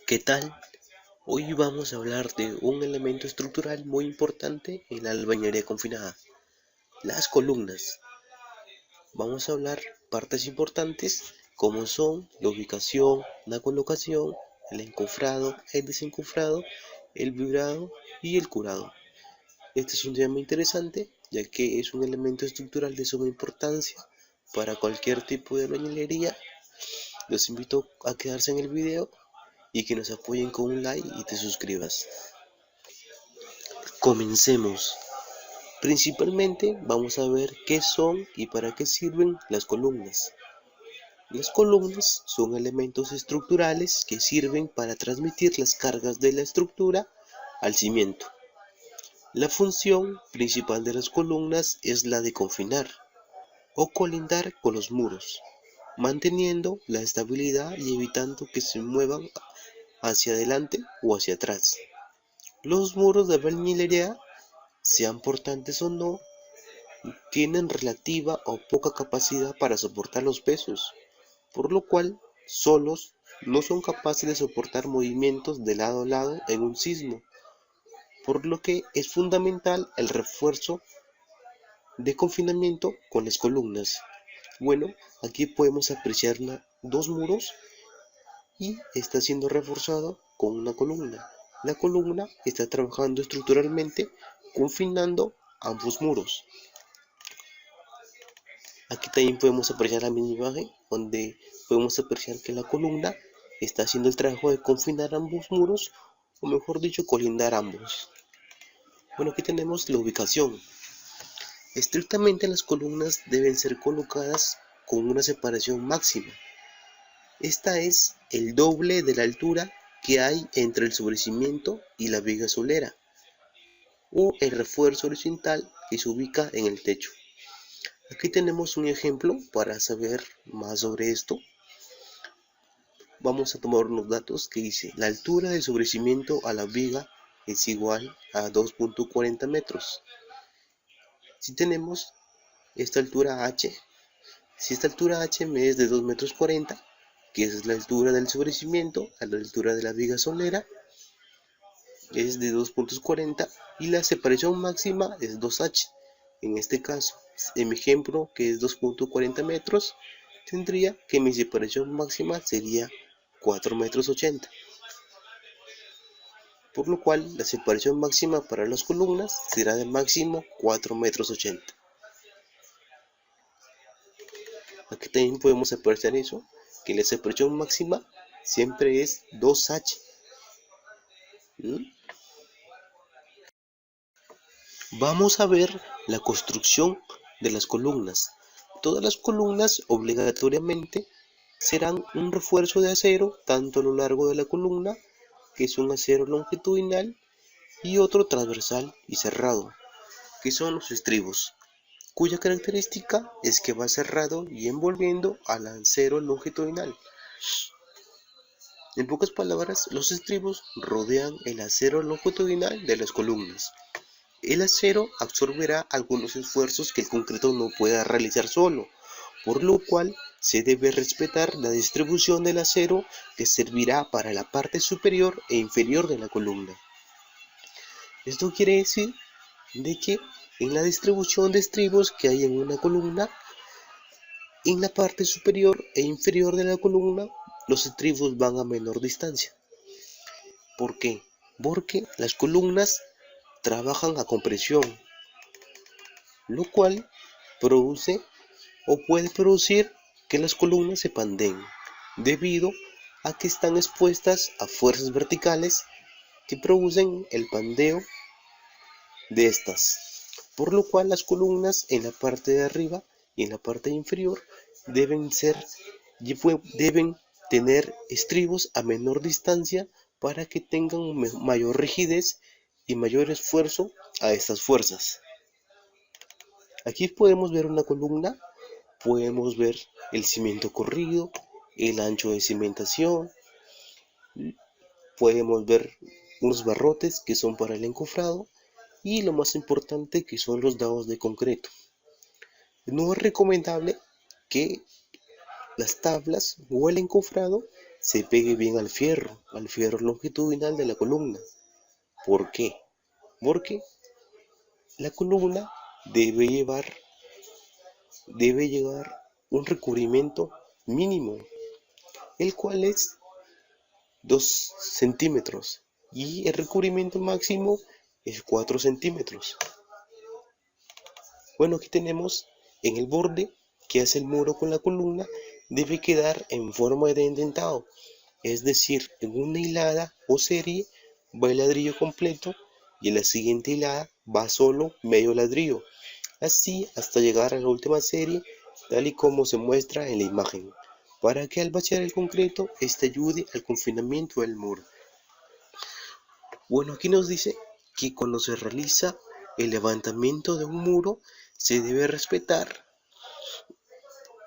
¿Qué tal? Hoy vamos a hablar de un elemento estructural muy importante en la albañilería confinada, las columnas. Vamos a hablar partes importantes como son la ubicación, la colocación, el encofrado, el desencofrado, el vibrado y el curado. Este es un tema interesante ya que es un elemento estructural de suma importancia para cualquier tipo de albañilería. Los invito a quedarse en el video y que nos apoyen con un like y te suscribas. Comencemos. Principalmente vamos a ver qué son y para qué sirven las columnas. Las columnas son elementos estructurales que sirven para transmitir las cargas de la estructura al cimiento. La función principal de las columnas es la de confinar o colindar con los muros, manteniendo la estabilidad y evitando que se muevan hacia adelante o hacia atrás. Los muros de albañilería, sean portantes o no, tienen relativa o poca capacidad para soportar los pesos, por lo cual solos no son capaces de soportar movimientos de lado a lado en un sismo, por lo que es fundamental el refuerzo de confinamiento con las columnas. Bueno, aquí podemos apreciar dos muros y está siendo reforzado con una columna. La columna está trabajando estructuralmente confinando ambos muros. Aquí también podemos apreciar la misma imagen donde podemos apreciar que la columna está haciendo el trabajo de confinar ambos muros, o mejor dicho, colindar ambos. Bueno, aquí tenemos la ubicación. Estrictamente las columnas deben ser colocadas con una separación máxima. Esta es el doble de la altura que hay entre el sobrecimiento y la viga solera, o el refuerzo horizontal que se ubica en el techo. Aquí tenemos un ejemplo para saber más sobre esto. Vamos a tomar unos datos que dice: la altura del sobrecimiento a la viga es igual a 2.40 metros. Si tenemos esta altura h, si esta altura h es de 2,40 metros, que es la altura del sobrecimiento a la altura de la viga solera, es de 2.40 y la separación máxima es 2h. En este caso, en mi ejemplo, que es 2.40 metros, tendría que mi separación máxima sería 4,80 metros. Por lo cual, la separación máxima para las columnas será de máximo 4,80 metros. Aquí también podemos apreciar eso, que la separación máxima siempre es 2h. Vamos a ver la construcción de las columnas. Todas las columnas obligatoriamente serán un refuerzo de acero, tanto a lo largo de la columna, que es un acero longitudinal, y otro transversal y cerrado, que son los estribos, cuya característica es que va cerrado y envolviendo al acero longitudinal. En pocas palabras, los estribos rodean el acero longitudinal de las columnas. El acero absorberá algunos esfuerzos que el concreto no pueda realizar solo, por lo cual se debe respetar la distribución del acero que servirá para la parte superior e inferior de la columna. Esto quiere decir de que en la distribución de estribos que hay en una columna, en la parte superior e inferior de la columna, los estribos van a menor distancia. ¿Por qué? Porque las columnas trabajan a compresión, lo cual produce o puede producir que las columnas se pandeen, debido a que están expuestas a fuerzas verticales que producen el pandeo de estas, por lo cual las columnas en la parte de arriba y en la parte inferior deben tener estribos a menor distancia para que tengan mayor rigidez y mayor esfuerzo a estas fuerzas. Aquí podemos ver una columna, podemos ver el cimiento corrido, el ancho de cimentación, podemos ver unos barrotes que son para el encofrado y lo más importante que son los dados de concreto. No es recomendable que las tablas o el encofrado se pegue bien al fierro longitudinal de la columna. ¿Por qué? Porque la columna debe llevar un recubrimiento mínimo, el cual es 2 centímetros, y el recubrimiento máximo es 4 centímetros. Bueno, aquí tenemos en el borde que hace el muro con la columna, debe quedar en forma de indentado, es decir, en una hilada o serie va el ladrillo completo y en la siguiente hilada va solo medio ladrillo, así hasta llegar a la última serie, tal y como se muestra en la imagen, para que al vaciar el concreto, este ayude al confinamiento del muro. Bueno, aquí nos dice que cuando se realiza el levantamiento de un muro, se debe respetar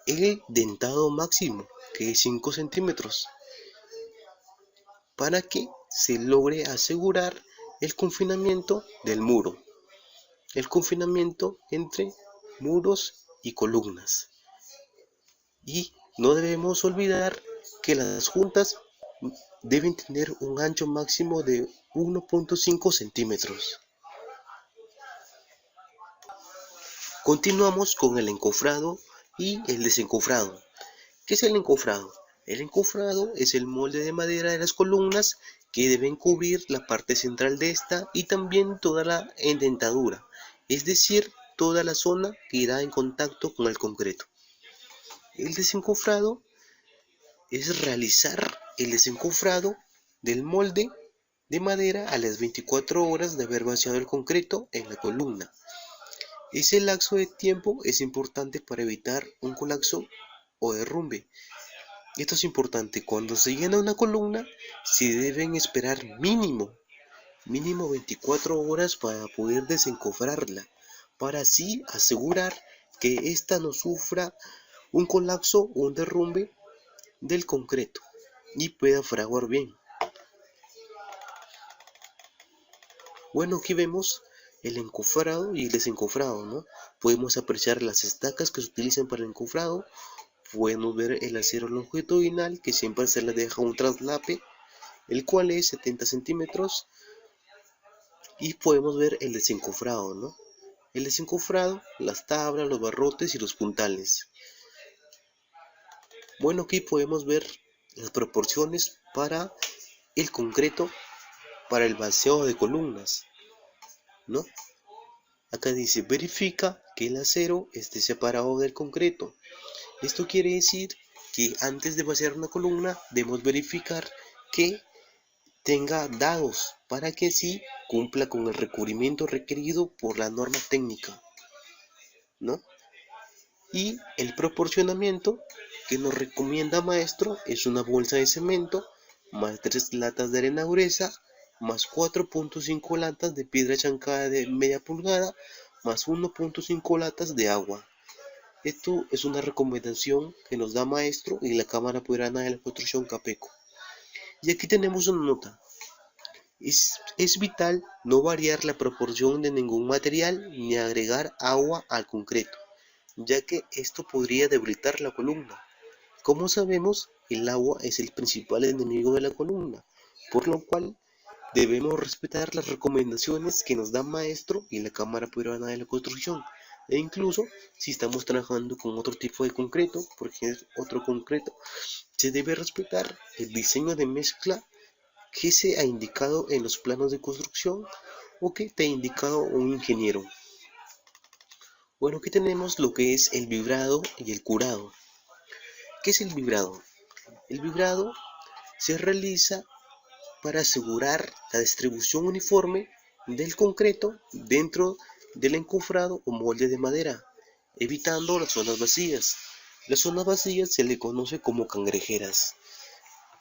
el dentado máximo, que es 5 centímetros, para que se logre asegurar el confinamiento del muro, el confinamiento entre muros y columnas. Y no debemos olvidar que las juntas deben tener un ancho máximo de 1.5 centímetros. Continuamos con el encofrado y el desencofrado. ¿Qué es el encofrado? El encofrado es el molde de madera de las columnas que deben cubrir la parte central de esta y también toda la endentadura, es decir, toda la zona que irá en contacto con el concreto. El desencofrado es realizar el desencofrado del molde de madera a las 24 horas de haber vaciado el concreto en la columna. Ese lapso de tiempo es importante para evitar un colapso o derrumbe. Esto es importante, cuando se llena una columna se deben esperar mínimo 24 horas para poder desencofrarla, para así asegurar que ésta no sufra un colapso o un derrumbe del concreto y pueda fraguar bien. Bueno, aquí vemos el encofrado y el desencofrado, ¿no? Podemos apreciar las estacas que se utilizan para el encofrado, podemos ver el acero longitudinal que siempre se le deja un traslape, el cual es 70 centímetros, y podemos ver el desencofrado, ¿no? El desencofrado, las tablas, los barrotes y los puntales. Bueno, aquí podemos ver las proporciones para el concreto, para el vaciado de columnas, ¿no? Acá dice, verifica que el acero esté separado del concreto. Esto quiere decir que antes de vaciar una columna debemos verificar que tenga dados para que así cumpla con el recubrimiento requerido por la norma técnica, ¿no? Y el proporcionamiento que nos recomienda maestro es una bolsa de cemento más 3 latas de arena gruesa más 4.5 latas de piedra chancada de media pulgada más 1.5 latas de agua. Esto es una recomendación que nos da maestro y la Cámara Pueblana de la Construcción Capeco. Y aquí tenemos una nota. Es vital no variar la proporción de ningún material ni agregar agua al concreto, ya que esto podría debilitar la columna. Como sabemos, el agua es el principal enemigo de la columna, por lo cual debemos respetar las recomendaciones que nos da maestro y la Cámara Peruana de la Construcción. E incluso si estamos trabajando con otro tipo de concreto, porque es otro concreto, se debe respetar el diseño de mezcla que se ha indicado en los planos de construcción o que te ha indicado un ingeniero. Bueno, aquí tenemos lo que es el vibrado y el curado. ¿Qué es el vibrado? El vibrado se realiza para asegurar la distribución uniforme del concreto dentro del encofrado o molde de madera, evitando las zonas vacías. Las zonas vacías se le conoce como cangrejeras,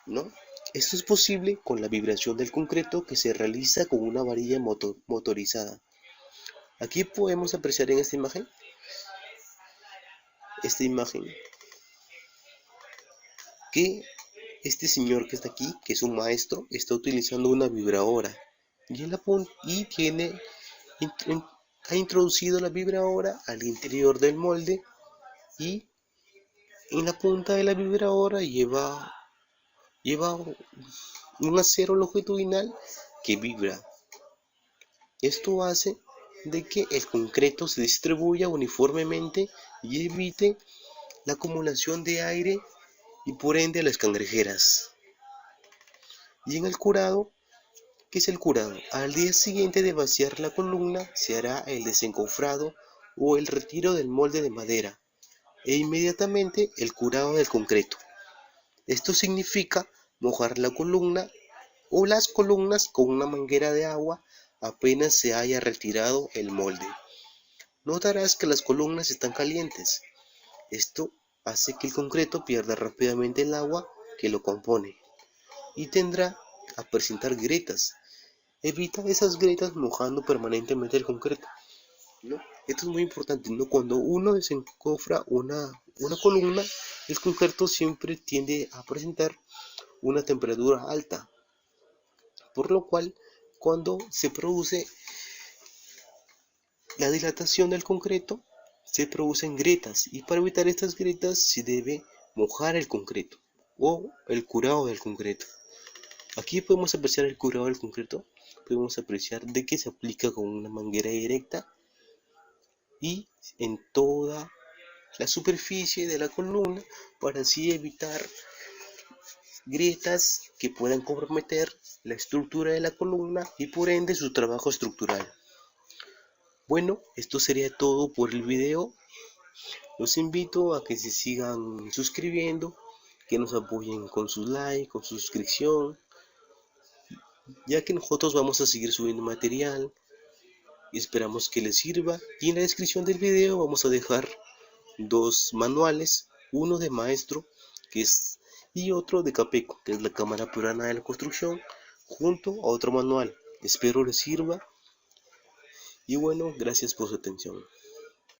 ¿no? Esto es posible con la vibración del concreto que se realiza con una varilla motorizada. Aquí podemos apreciar en esta imagen que este señor que está aquí, que es un maestro, está utilizando una vibradora y ha introducido la vibradora al interior del molde y en la punta de la vibradora lleva lleva un acero longitudinal que vibra. Esto hace de que el concreto se distribuya uniformemente y evite la acumulación de aire y por ende las cangrejeras. Y en el curado, ¿qué es el curado? Al día siguiente de vaciar la columna se hará el desencofrado o el retiro del molde de madera e inmediatamente el curado del concreto. Esto significa mojar la columna o las columnas con una manguera de agua apenas se haya retirado el molde. Notarás que las columnas están calientes. Esto hace que el concreto pierda rápidamente el agua que lo compone y tendrá a presentar grietas. Evita esas grietas mojando permanentemente el concreto, ¿no? Esto es muy importante, ¿no? Cuando uno desencofra una columna, el concreto siempre tiende a presentar una temperatura alta, por lo cual cuando se produce la dilatación del concreto, se producen grietas y para evitar estas grietas se debe mojar el concreto o el curado del concreto. Aquí podemos apreciar el curado del concreto, podemos apreciar de que se aplica con una manguera directa y en toda la superficie de la columna para así evitar grietas que puedan comprometer la estructura de la columna y por ende su trabajo estructural. Bueno, esto sería todo por el video. Los invito a que se sigan suscribiendo, que nos apoyen con sus likes, con su suscripción, ya que nosotros vamos a seguir subiendo material y esperamos que les sirva. Y en la descripción del video vamos a dejar dos manuales, uno de maestro y otro de Capeco, que es la Cámara Peruana de la Construcción, junto a otro manual. Espero les sirva y bueno, gracias por su atención.